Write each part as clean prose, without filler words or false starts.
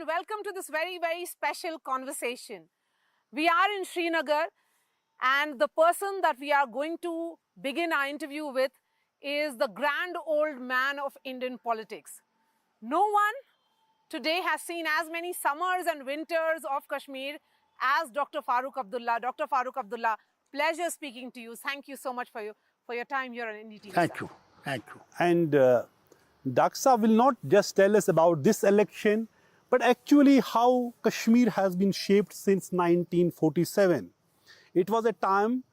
and welcome to this very, very special conversation. We are in Srinagar, and the person that we are going to begin our interview with is the grand old man of Indian politics. No one today has seen as many summers and winters of Kashmir as Dr. Farooq Abdullah. Dr. Farooq Abdullah, pleasure speaking to you. Thank you so much for your time here on NDTV. Thank you. And Daksa will not just tell us about this election, but actually how Kashmir has been shaped since 1947. It was a time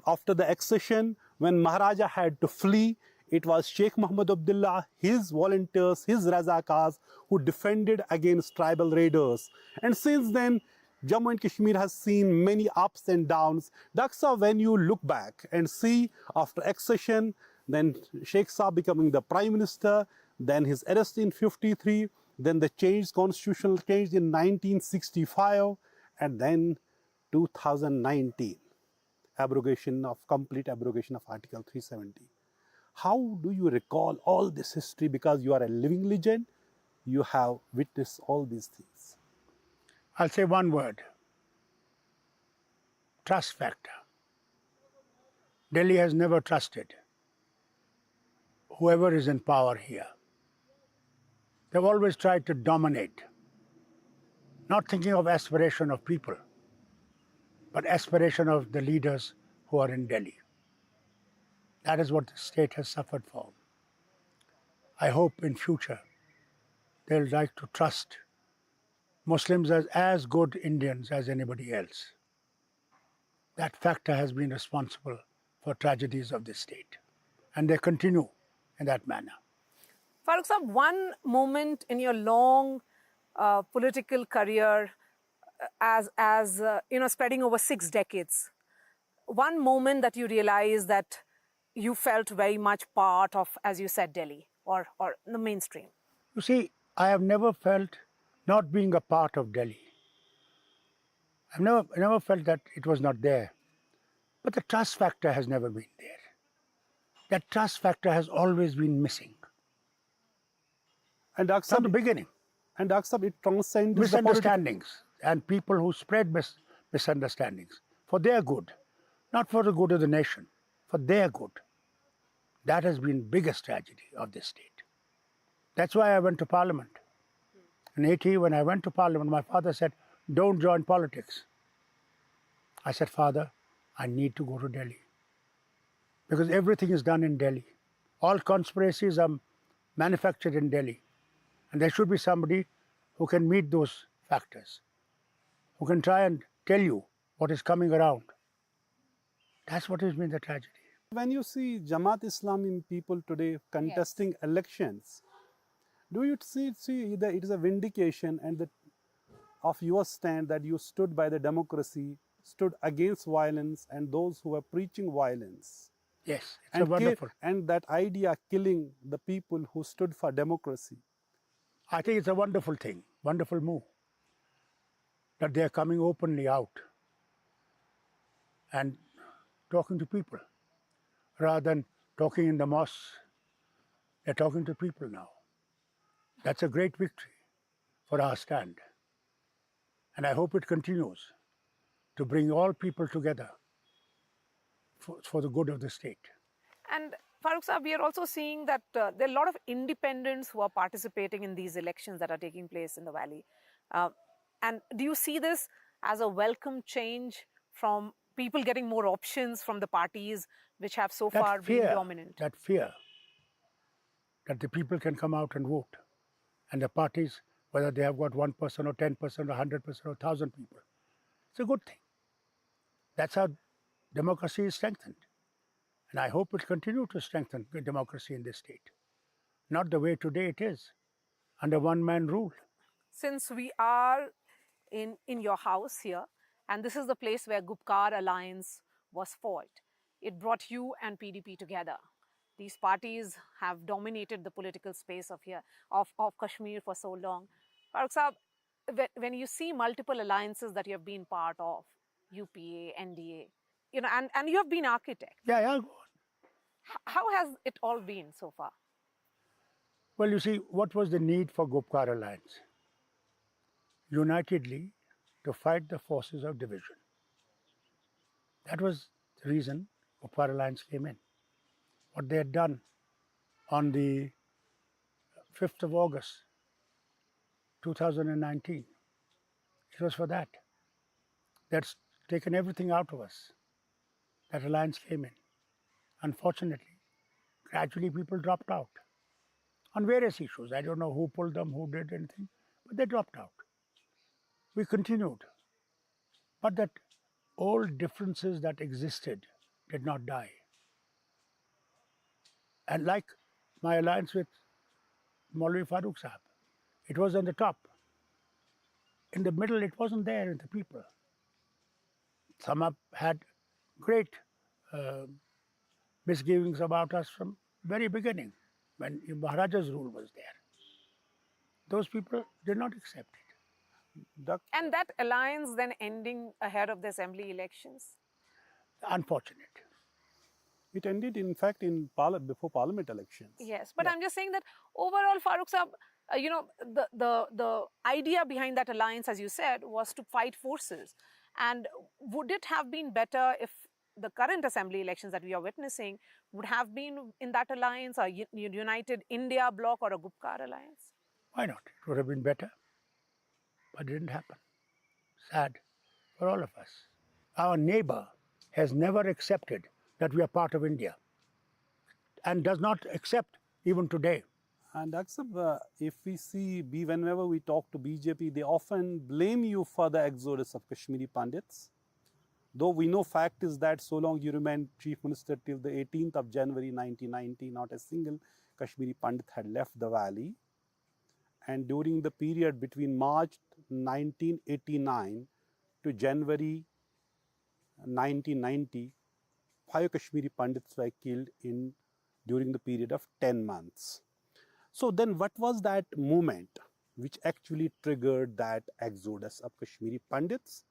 after the accession when Maharaja had to flee. It was Sheikh Muhammad Abdullah, his volunteers, his Razakars who defended against tribal raiders. And since then, Jammu and Kashmir has seen many ups and downs. Daksa, when you look back and see after accession, then Sheikh Saab becoming the Prime Minister, then his arrest in 53, then the constitutional change in 1965, and then 2019, complete abrogation of Article 370. How do you recall all this history? Because you are a living legend, you have witnessed all these things. I'll say one word: trust factor. Delhi has never trusted whoever is in power here. They've always tried to dominate, not thinking of aspiration of people, but aspiration of the leaders who are in Delhi. That is what the state has suffered for. I hope in future they'll like to trust Muslims as good Indians as anybody else. That factor has been responsible for tragedies of this state, and they continue in that manner. Farooq Saab, one moment in your long political career, as spreading over 6 decades, one moment that you realized that you felt very much part of, as you said, Delhi or the mainstream. You see, I have never felt not being a part of Delhi. I've never felt that it was not there. But the trust factor has never been there. That trust factor has always been missing. And from the beginning. And Daksa, it transcends misunderstandings and people who spread misunderstandings for their good, not for the good of the nation, for their good. That has been biggest tragedy of this state. That's why I went to Parliament. In 80, when I went to Parliament, my father said, "Don't join politics." I said, "Father, I need to go to Delhi, because everything is done in Delhi. All conspiracies are manufactured in Delhi. And there should be somebody who can meet those factors, who can try and tell you what is coming around." That's what has been the tragedy. When you see Jamaat Islami people today contesting elections, do you see that it is a vindication of your stand that you stood by the democracy, stood against violence and those who were preaching violence? Yes, it's wonderful. And that idea killing the people who stood for democracy. I think it's a wonderful thing, wonderful move, that they are coming openly out and talking to people. Rather than talking in the mosques, they're talking to people now. That's a great victory for our stand. And I hope it continues to bring all people together for the good of the state. And Farooq Saab, we are also seeing that there are a lot of independents who are participating in these elections that are taking place in the valley. And do you see this as a welcome change from people getting more options from the parties which have so far been dominant? That fear that the people can come out and vote. And the parties, whether they have got 1% or 10% or 100% or 1,000 people, it's a good thing. That's how democracy is strengthened. And I hope it continue to strengthen democracy in this state. Not the way today it is, under one-man rule. Since we are in your house here, and this is the place where Gupkar Alliance was fought, it brought you and PDP together. These parties have dominated the political space of Kashmir for so long. Farooq Saab, when you see multiple alliances that you have been part of, UPA, NDA, and you have been architect. Yeah. How has it all been so far? Well, you see, what was the need for Gupkar Alliance? unitedly to fight the forces of division. That was the reason Upar Alliance came in. What they had done on the 5th of August 2019, it was for that. That's taken everything out of us. That alliance came in. Unfortunately, gradually people dropped out on various issues. I don't know who pulled them, who did anything, but they dropped out. We continued. But that old differences that existed did not die. And like my alliance with Maulvi Farooq Sahib, it was on the top. In the middle, it wasn't there in the people. Some have had great misgivings about us from very beginning, when Maharaja's rule was there. Those people did not accept it. And that alliance then ending ahead of the assembly elections? Unfortunate. It ended, in fact, in before Parliament elections. Yes, but I'm just saying that overall, Farooq Sahib, the idea behind that alliance, as you said, was to fight forces. And would it have been better if the current assembly elections that we are witnessing would have been in that alliance, a United India bloc or a Gupkar alliance? Why not? It would have been better. But it didn't happen. Sad for all of us. Our neighbor has never accepted that we are part of India and does not accept even today. And Aksab, if we see, whenever we talk to BJP, they often blame you for the exodus of Kashmiri Pandits. Though we know fact is that so long you remained Chief Minister till the 18th of January 1990, not a single Kashmiri Pandit had left the valley. And during the period between March 1989 to January 1990, 5 Kashmiri Pandits were killed during the period of 10 months. So then what was that moment which actually triggered that exodus of Kashmiri Pandits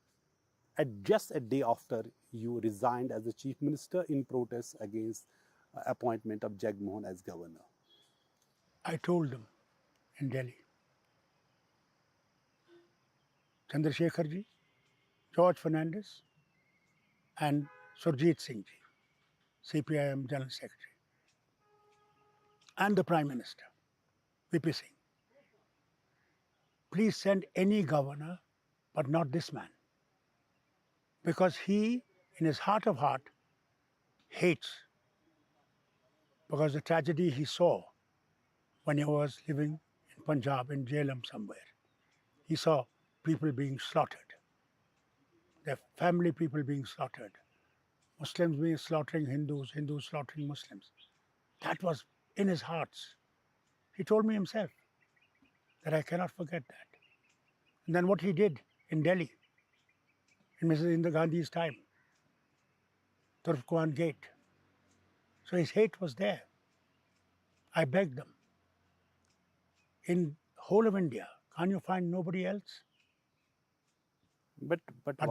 just a day after you resigned as the Chief Minister in protest against appointment of Jagmohan as governor? I told them in Delhi, Chandrasekhar ji, George Fernandez and Surjit Singh ji, CPIM General Secretary, and the Prime Minister, VP Singh, please send any governor, but not this man. Because he, in his heart of heart, hates. Because the tragedy he saw when he was living in Punjab, in Jhelum somewhere. He saw people being slaughtered, their family people being slaughtered, Muslims being slaughtering Hindus, Hindus slaughtering Muslims. That was in his heart. He told me himself that I cannot forget that. And then what he did in Delhi, in Mrs. Indira Gandhi's time, Turfwan Gate. So his hate was there. I begged them, in whole of India, can't you find nobody else? But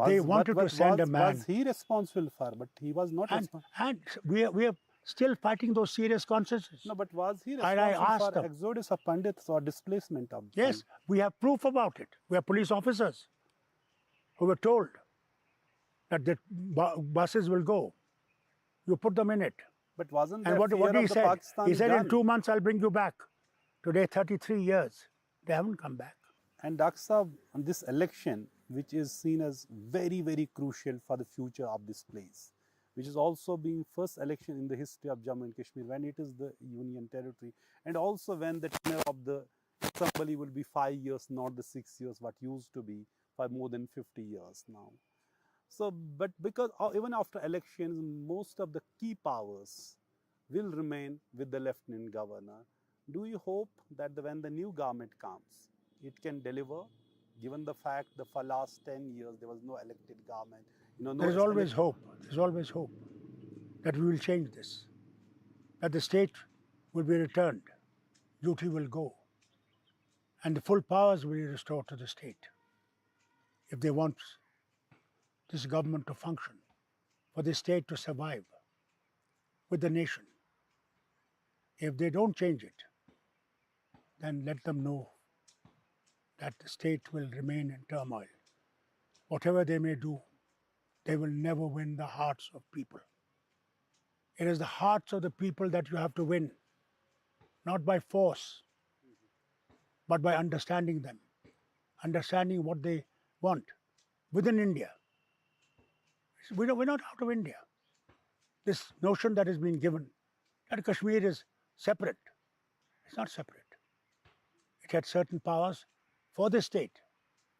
they wanted to send a man. Was he responsible for? But he was not responsible. And we are still fighting those serious consequences. No, but was he And I responsible asked for them. exodus of Pandits or displacement of Yes, we have proof about it. We are police officers who were told that the buses will go. You put them in it. But wasn't And there what fear did he of the say? Pakistani He said, gun? in 2 months I'll bring you back. Today, 33 years. They haven't come back. And Dr. Saab, on this election, which is seen as very, very crucial for the future of this place, which is also being first election in the history of Jammu and Kashmir, when it is the union territory, and also when the tenure of the assembly will be 5 years, not the 6 years, what used to be for more than 50 years now. So, but because even after elections, most of the key powers will remain with the Lieutenant Governor. Do you hope that when the new government comes, it can deliver, given the fact that for last 10 years there was no elected government? There is always hope. There is always hope that we will change this, that the state will be returned, duty will go, and the full powers will be restored to the state if they want this government to function, for the state to survive with the nation. If they don't change it, then let them know that the state will remain in turmoil. Whatever they may do, they will never win the hearts of people. It is the hearts of the people that you have to win, not by force, but by understanding them, understanding what they want within India. We're not out of India. This notion that has been given that Kashmir is separate, it's not separate. It had certain powers for the state.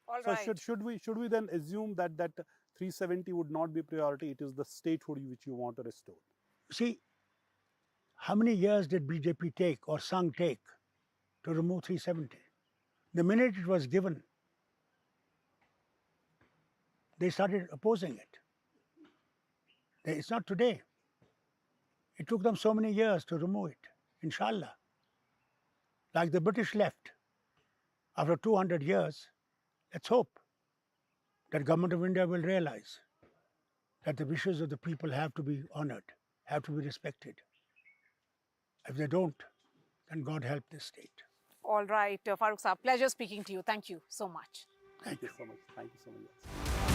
All So right. should we then assume that 370 would not be priority? It is the statehood which you want to restore. See, how many years did BJP take or Sangh take to remove 370? The minute it was given, they started opposing it. It's not today. It took them so many years to remove it, inshallah. Like the British left after 200 years, let's hope that Government of India will realize that the wishes of the people have to be honored, have to be respected. If they don't, then God help this state. All right, Farooq Saab, pleasure speaking to you. Thank you so much. Thank you. So much. Thank you so much.